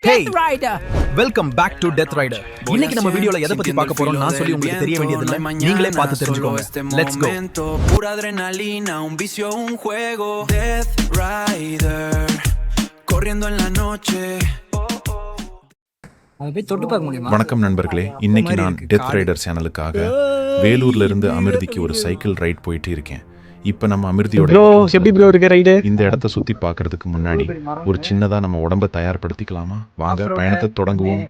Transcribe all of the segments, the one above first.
Death Rider. Welcome back to Death Rider. இன்னைக்கு நம்ம வீடியோல எதை பத்தி பார்க்க போறோம் நான் சொல்லி உங்களுக்கு தெரிய வேண்டியதில்ல, நீங்களே பார்த்து தெரிஞ்சுக்கோங்க. Let's go. Pura adrenalina, un vicio, un juego. Death Rider, corriendo en la noche. வணக்கம் நண்பர்களே, இன்னைக்கு நான் டெத் ரைடர் சேனலுக்காக வேலூர்ல இருந்து அமிர்திக்கு ஒரு சைக்கிள் ரைட் போயிட்டு இருக்கேன். இப்போ நம்ம அமிர்தியோட இந்த இடத்த சுத்தி பார்க்கறதுக்கு முன்னாடி ஒரு சின்னதா நம்ம உடம்ப தயார்படுத்திக்கலாமா? வாங்க பயணத்தை தொடங்குவோம்.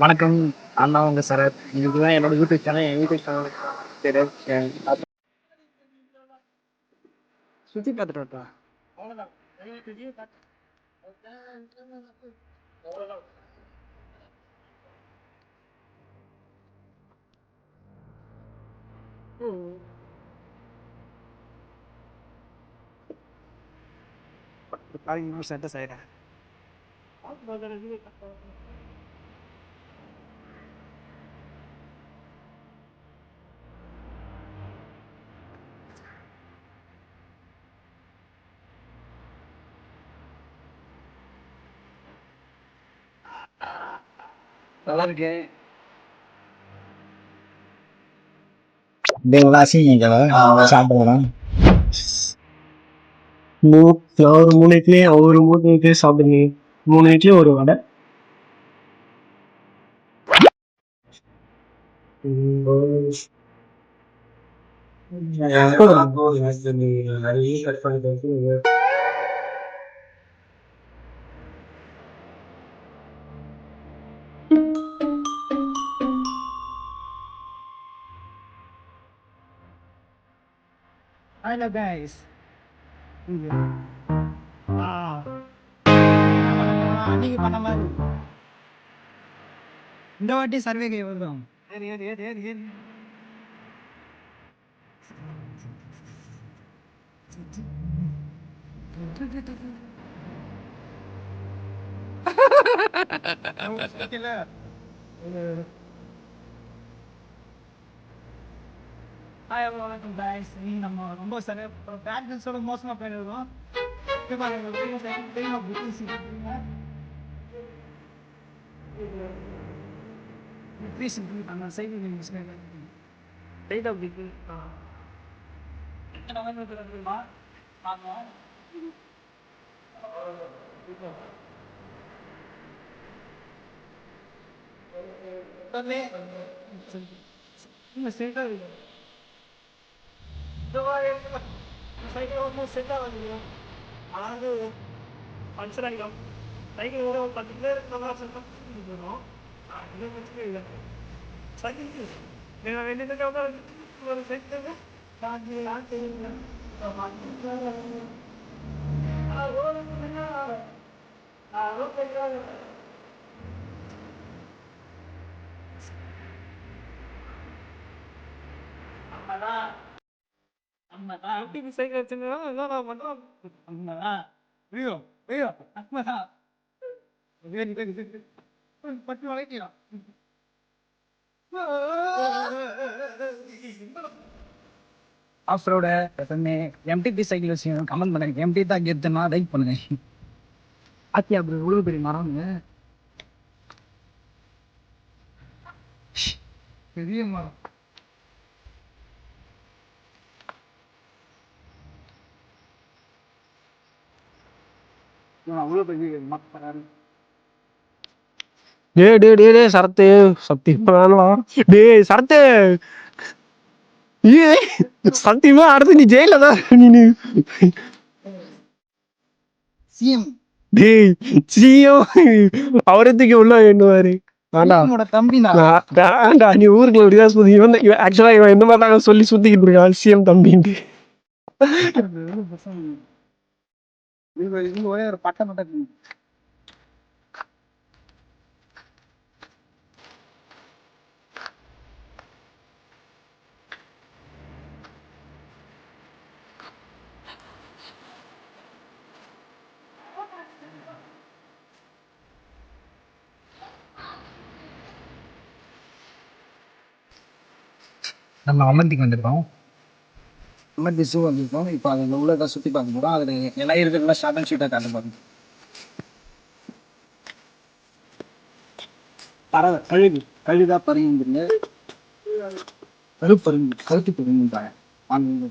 வணக்கம் அண்ணா, உங்க சரத். இதுதான் என்னோட யூடியூப் சேனல். என் யூடியூப் சேனல் சுற்றி பார்த்துட்டு வரட்டா? செட்ட செய்கிறேன். நல்லா இருக்கேன். சாப்பிடுறேன். ஒரு 3 இட்லி, ஒரு 3 இட்லி சாப்பிடுங்க. 3 இட்லி ஒரு வடை. Hello guys. நீங்க பண்ண மாதிரி இந்த வாட்டி சர்வே கை வருவோம். ஏறி வணக்கம் guys. நம்ம ரொம்ப பிராக்டிஸோட மோசமா போயிருக்கோம். சைக்கிள் ஒன்றும் செட் ஆகுது. அதாவது பஞ்சர் ஆகிடும். சைக்கிள் ஒரு 10 கிலோமீட்டர் போயிடும். இதை வச்சு சைக்கிள் ஒரு சைக்கிள் சைக்கிள் வச்சுருந்தா மட்டும் பட்டு வளைக்கலாம். ஆஃப் ரோட எப்பவுமே எம்டிபி சைக்கிள் வச்சு கமெண்ட் பண்ணுங்க. எம்டி தான் கெத்துனா லைக் பண்ணுங்க. ஆத்தியா அப்படி இவ்வளோ பெரிய மரம்ங்க, பெரிய மரம். அவ்வளோ பெரிய மரம். டே சரத்து சத்தியமா சரத்து சத்தியமா அடுத்து நீ ஜெயில தான். அவரத்துக்கு உள்ள வேண்டுவாரு. வேண்டா நீ ஊருக்குள்ள இப்படிதான் சுத்தி. ஆக்சுவலா இவன் இந்த மாதிரி தான் சொல்லி சுத்திக்கிட்டு இருக்கான் சிஎம் தம்பின்ட்டு. ஒரே ஒரு பட்டை மட்டும் நம்ம அமர்ந்திக்கு வந்துருக்கோம். இந்த மாதிரி ஷூ வந்துருக்கோம். இப்போ அதில் உள்ளதை சுற்றி பார்க்க போகிறோம். அதில் எல்லாம் இருக்கிறதுலாம் ஷார்ட் அண்ட் ஷீட்டாக காட்ட பாருங்க. பறவை கழுதா பருங்குன்னு கருத்து பருங்குன்றாங்க. வாங்க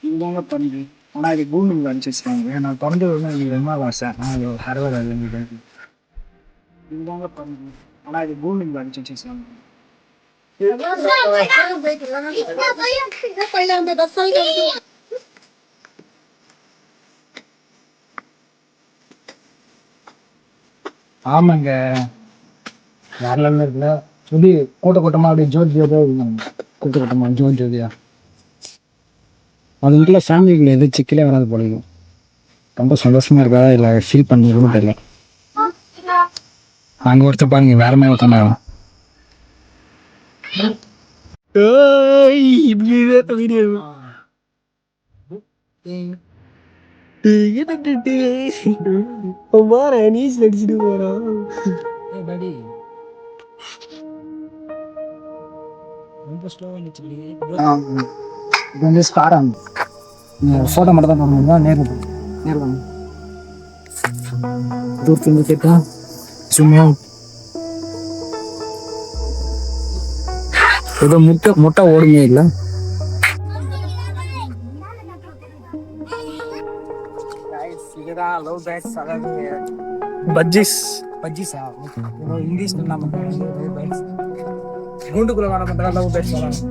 இதுதாங்க பண்பு. ஆனால் இது கூகுள் அனுப்பிச்சு வச்சுருக்காங்க. நான் திறந்து விடணும் எனக்கு ரொம்ப ஆசை. நான் அது ஹர்வர் அது இதுதாங்க பண்பு. ஆனால் இது கூகுள் அனுப்பிச்சு வச்சுருக்காங்க. ஆமாங்க, யாரெல்லாம் இருக்குல்ல சொல்லி கூட்டமாக அப்படியே ஜோதியோட இருந்தாங்க. கூட்டமாக ஜோதியா அது வீட்டில் ஃபேமிலிக்குள்ள எதுவும் சிக்கலே வராது போலையும். ரொம்ப சந்தோஷமா இருக்கா இல்லை ஃபீல் பண்ணிருக்குன்னு தெரியல. அங்கே ஒருத்தர் பாருங்க, வேற மாதிரி ஒருத்தனாங்க. அடிச்சுட்டு போறான். இது வந்து ஸ்காரம். ஃபோட்டோ மட்டும் தான் பண்ணணுங்களா? நேரில் தூரத்துலேருந்து கேட்டா சும்மா ஏதோ முட்டை ஓடுமே இல்லை. பஜ்ஜிஸா இங்கிலீஷ் கூண்டுக்குள்ள வேலை பண்ணுறா லவ் பேட்ஸ் சொல்லலாம்.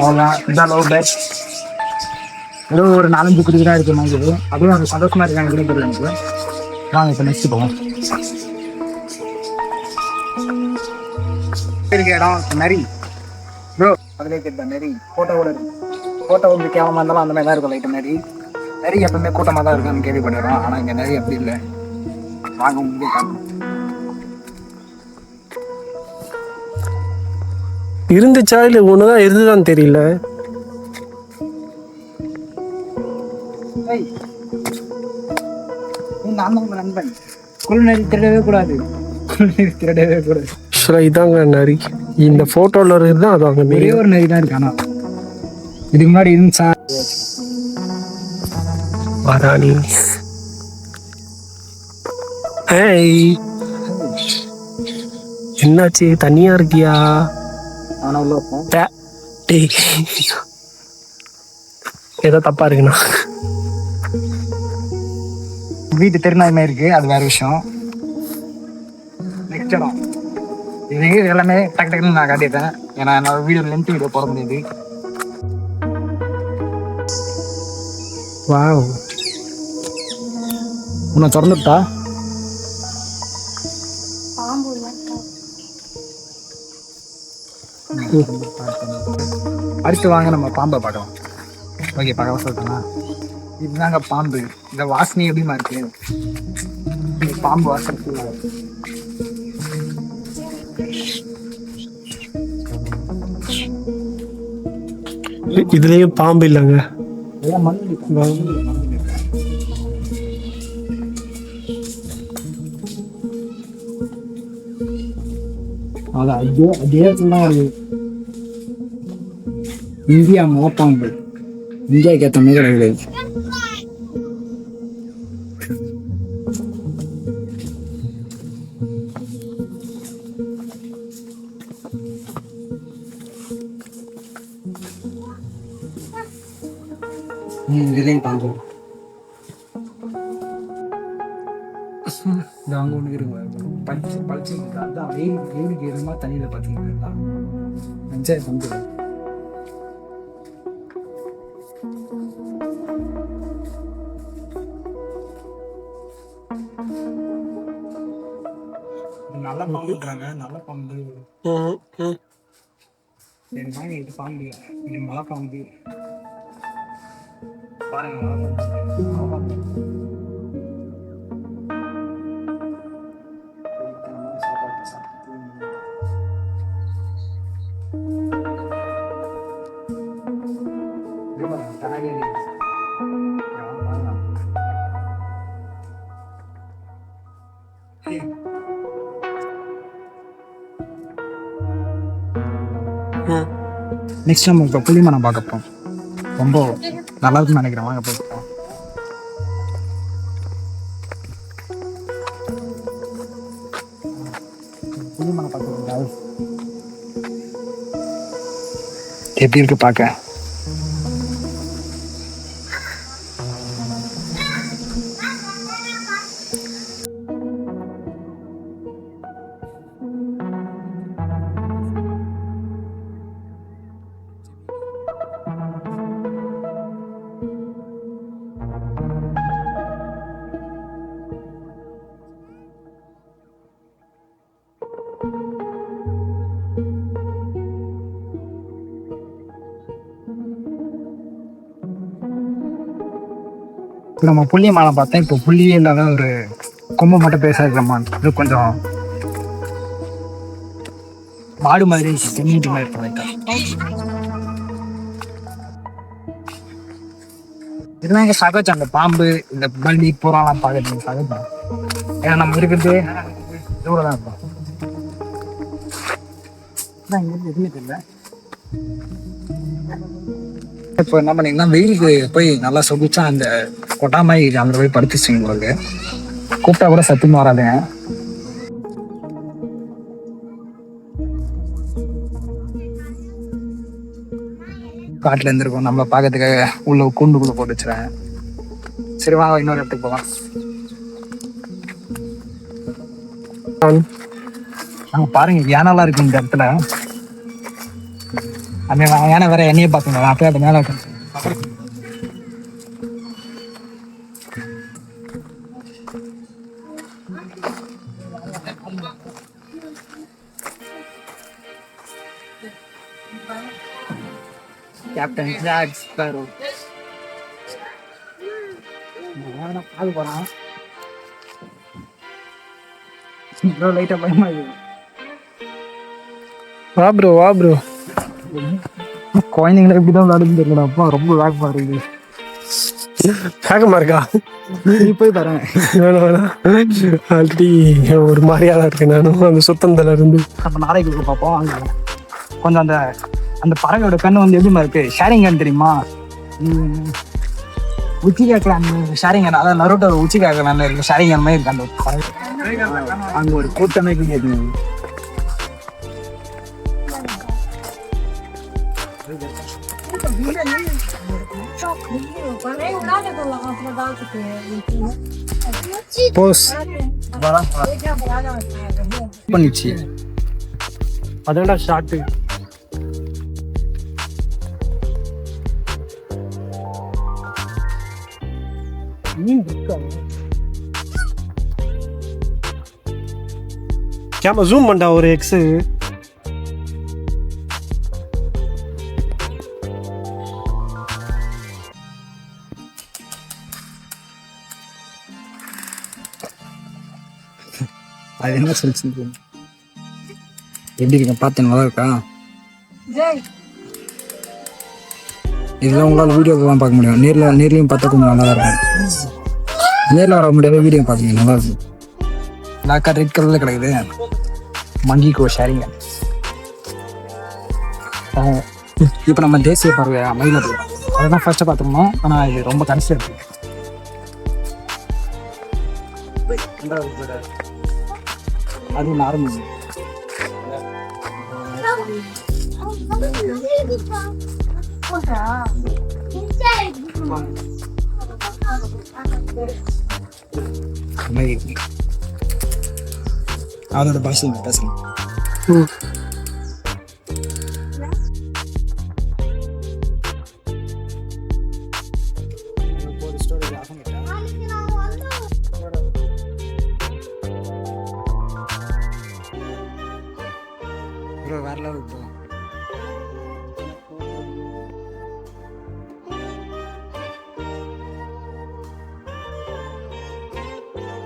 அவ்வளோதான், இதான் லவ் பேட்ஸ். ஏதோ ஒரு 4-5 குடிதான் இருக்கு மாதிரி. அதுவும் அவங்க சந்தோஷமா இருக்காங்க கூட தெரியல எனக்கு. வாங்க இப்போ நெக்ஸ்ட் போவோம். இருக்க இடம் நரி ப்ரோ, அதிலே கேட்ட நரி ஃபோட்டோ கூட இருக்கு. ஃபோட்டோ வந்து கேவலமாக இருந்தாலும் அந்த மாதிரி தான் இருக்கும். லைட்டு நரி எப்பவுமே கூட்டமாக தான் இருக்குன்னு கேள்விப்பட்டிருக்கோம். ஆனால் இங்கே நரி அப்படி இல்லை. வாங்க முன்னே காணும். இருந்துச்சா இல்லை ஒண்ணுதான் இருந்துதான் தெரியல. நான் தான் நண்பன். குழுநரி திருடவே கூடாது. இதாங்க நரி. இந்த போட்டோல இருக்குதா அதாங்க ஒரே ஒரு நரி தான் இருக்கு. ஆனா இதுக்கு முன்னாடி இருந்துச்சா வராணி. ஏய் என்னாச்சு, தனியா இருக்கியா? ஆனா உள்ள இருப்போம். ஏதோ தப்பா இருக்குண்ணா. வீட்டு திருநாய்மை இருக்கு, அது வேற விஷயம். நெக்ஸ்ட் இடம் இது எல்லாமே டக்கு டக்குன்னு நான் காட்டிட்டேன். ஏன்னா என்னோட வீடியோ லென்த் வீடியோ போட முடியுது. வாவ், உன்னை திறந்துட்டா அடுத்து வாங்க நம்ம பாம்பை பார்க்கலாம். ஓகே, பார்க்கலாம் சொல்லிட்டேன்னா இதுதாங்க பாம்பு. இந்த வாசனை எப்படிமா இருக்கு? பாம்பு வாசனை. இதுலயும் பாம்பு இல்லைங்க. இந்தியா மோப்பாம்பு இந்தியாவுக்கு ஏற்ற மாதிரி கிடையாது. இதுலேயும் பாம்பு இந்த அங்கே ஒன்று இருக்கு. பழிச்சு அதுதான் வெயிலுக்கு எதுமா தண்ணியில் பார்த்தீங்கன்னா என்ஜாய் பண்ணுறது. நல்ல பாம்புன்றாங்க. நல்ல பாம்பு வாங்க இது பாம்பு, இது மலை பாம்பு பாருங்க. மலை பாம்பு. சாப்பாடு சாப்பிட்டு நெக்ஸ்ட் நம்ம இப்போ புளிமரம் பார்க்க போகிறோம். ரொம்ப நல்லா இருக்குன்னு நினைக்கிறேன். வாங்க போகிறோம். புளிமரம் பார்க்க எப்படி இருக்கு பார்க்க? இப்போ நம்ம புள்ளி மாலை பார்த்தேன். இப்போ புள்ளியே இல்லாத ஒரு கொம்பு மட்டும் பேச இருக்கிறமான். இது கொஞ்சம் மாடு மாதிரி செஞ்சுட்டு மாதிரி இருக்கும். இதெல்லாம் எங்கள் சகஜம். அந்த பாம்பு இந்த பள்ளி புறாலாம் பார்க்கறது சகஜம். ஏன்னா நம்ம இருக்கிறது இவ்வளோ தான் இருப்போம். எதுவுமே தெரியல. இப்போ என்ன பண்ணீங்கன்னா வெயிலுக்கு போய் நல்லா சொகுச்சா அந்த கொட்டாமாய் அங்கே போய் படுத்துச்சிங்க. உங்களுக்கு கூப்பிட்டா கூட சத்துமா வராதுங்க. காட்டுல இருந்திருக்கோம். நம்மளை பார்க்கறதுக்காக உள்ள கூண்டுக்குள்ள போட்டு வச்சுறேன். சரி வாங்க இன்னொரு இடத்துக்கு போகலாம். பாருங்க யானைலாம் இருக்கு இந்த இடத்துல. அந்த யானை வேற என்னையே பார்த்துங்க. அப்படியே அது மேலே கேப்டன் ஜாக் ஸ்பேரோ பால் போறான். லைட்டா பயமா இருக்கு. வா ப்ரோ குழந்தைங்களை எப்படிதான் விளையாடுன்னு தெரியல. அப்பா ரொம்ப வேகமா இருக்கு. வேகமா இருக்கா? நீ போய் தரேன். வேணாம் ஆல்ரெடி ஒரு மாதிரியா தான் இருக்கேன் நானும் அந்த சுத்தந்தில இருந்து. நம்ம நாளைக்கு பார்ப்போம். அங்கே கொஞ்சம் அந்த அந்த பறவையோட கண்ணு வந்து எப்படிமா இருக்கு? ஷேரிங் கன் தெரியுமா? உச்சி கேட்கலாம். ஷேரிங் கன் அதாவது நரோட்டோ உச்சி கேட்கலான்னு இருக்கு. ஷேரிங் கன் மாதிரி இருக்கு அந்த பறவை. அங்கே ஒரு கூட்டமே கேட்குது. போஸ் பண்ணிச்சு. அதான்டா ஷார்ட்டு. கேமரா ஜூம் பண்ணா ஒரு எக்ஸ். அது என்ன சொல்லிச்சு? எப்படி இருக்க பார்த்து நல்லா இருக்கா? இதெல்லாம் உங்களால் வீடியோவில் தான் பார்க்க முடியும். நேர்லையும் பார்த்தா கொஞ்சம் நல்லா தான் இருக்கும். நேரில் வர முடியாத வீடியோ பார்க்குங்க, நல்லா இருக்கும். பிளாக்கா ரெட் கலரில் கிடைக்குது. மங்கிக்கோ ஷேரிங்க. இப்போ நம்ம தேசிய பறவை மயில அதெல்லாம் ஃபர்ஸ்ட்டு பார்த்துக்கணும். ஆனால் இது ரொம்ப கடைசியாக இருக்கு. அது நார்மல். அதோட பாஷை பேசணும்.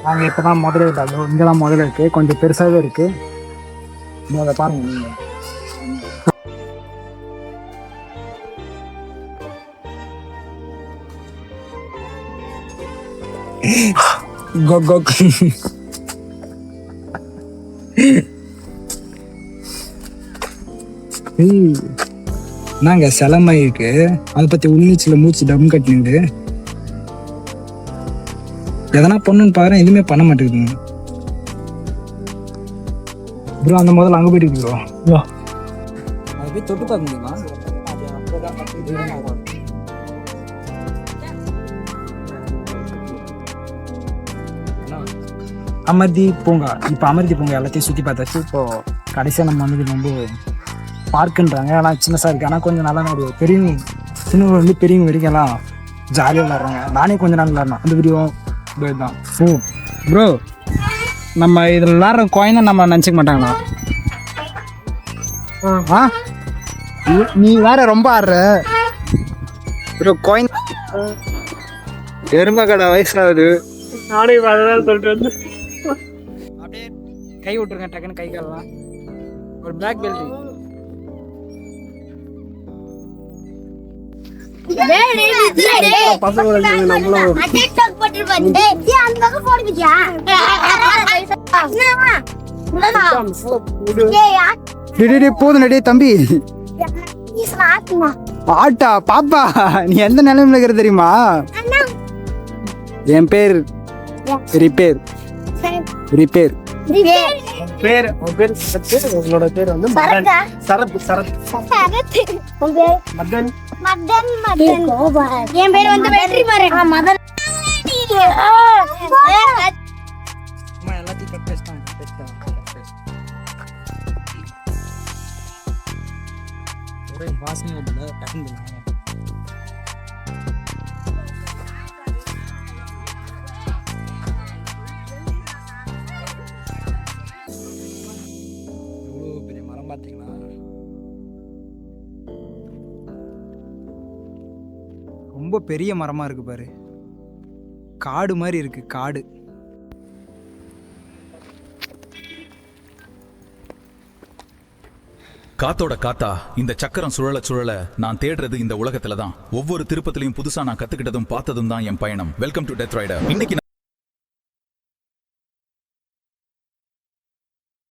நாங்கள் இப்போ தான் முதல்ல இருக்காங்க, இங்கே தான் முதல்ல இருக்குது, கொஞ்சம் பெருசாகவே இருக்குது. அதை பாருங்கள் நீங்கள். நாங்க சிலமை இருக்கு, அதை பத்தி உள்நீச்சில் மூச்சு டம் கட்டினுது. எதனா பொண்ணுன்னு பாரு, எதுவுமே பண்ண மாட்டேங்குதுங்க ப்ரோ. அந்த முதல்ல அங்கே போயிட்டு ப்ரோ, அதை போய் தொட்டு பார்க்க முடியுமா? அமர்தி பூங்கா. இப்போ அமர்தி பூங்கா எல்லாத்தையும் சுற்றி பார்த்தாச்சு. இப்போ கடைசியாக நம்ம வந்து ரொம்ப பார்க்குன்றாங்க, ஆனால் சின்னசாக இருக்குது. ஆனால் கொஞ்சம் நல்லா ஒரு பெரியவங்க, சின்னவங்க வந்து பெரியவங்க வரைக்கும் எல்லாம் ஜாலியாக விளாட்றாங்க. நானே கொஞ்சம் நாள் விளாட்றேன். அந்த வீடியோ தான். ஓ ப்ரோ, நம்ம இதில் விளாட்ற குழந்தை நம்ம நினச்சிக்க மாட்டாங்களா? ஆ நீ வேற ரொம்ப ஆடுற ப்ரோ. குழந்தை எருமை கடை வயசாகுது. நானே அதெல்லாம் சொல்லிட்டு வந்து அப்படியே கை விட்டுருங்க டக்குன்னு, கை காலெல்லாம். ஒரு பிளாக் பெல்ட். போதும் நடி தம்பி. ஆட்டா பாப்பா, நீ எந்த நிலைமையில இருக்கிற தெரியுமா? என் பேர் ரிப்பேர். ரிப்பேர் பேர் உங்களோட பேர் வந்து மதன். சரத். சரத் மதன். என் பேர் வந்து வெற்றி மரன். மதன். எல்லாத்தையும் கட் பேஸ்ட் ஒரே வாசனை வருதுல, டக்குன்னு எவ்வளோ பெரிய மரம் பார்த்தீங்களா? ரொம்ப பெரிய மரமாக இருக்குது பாரு, காடு மாதிரி இருக்குது, காடு. காத்தோட காத்தா இந்த சக்கரம் சுழல சுழல நான் தேடுறது இந்த உலகத்துல தான். ஒவ்வொரு திருப்பத்திலையும் புதுசா நான் கத்துக்கிட்டதும் பார்த்ததும் தான் என் பயணம். Welcome to death rider. இன்னைக்கு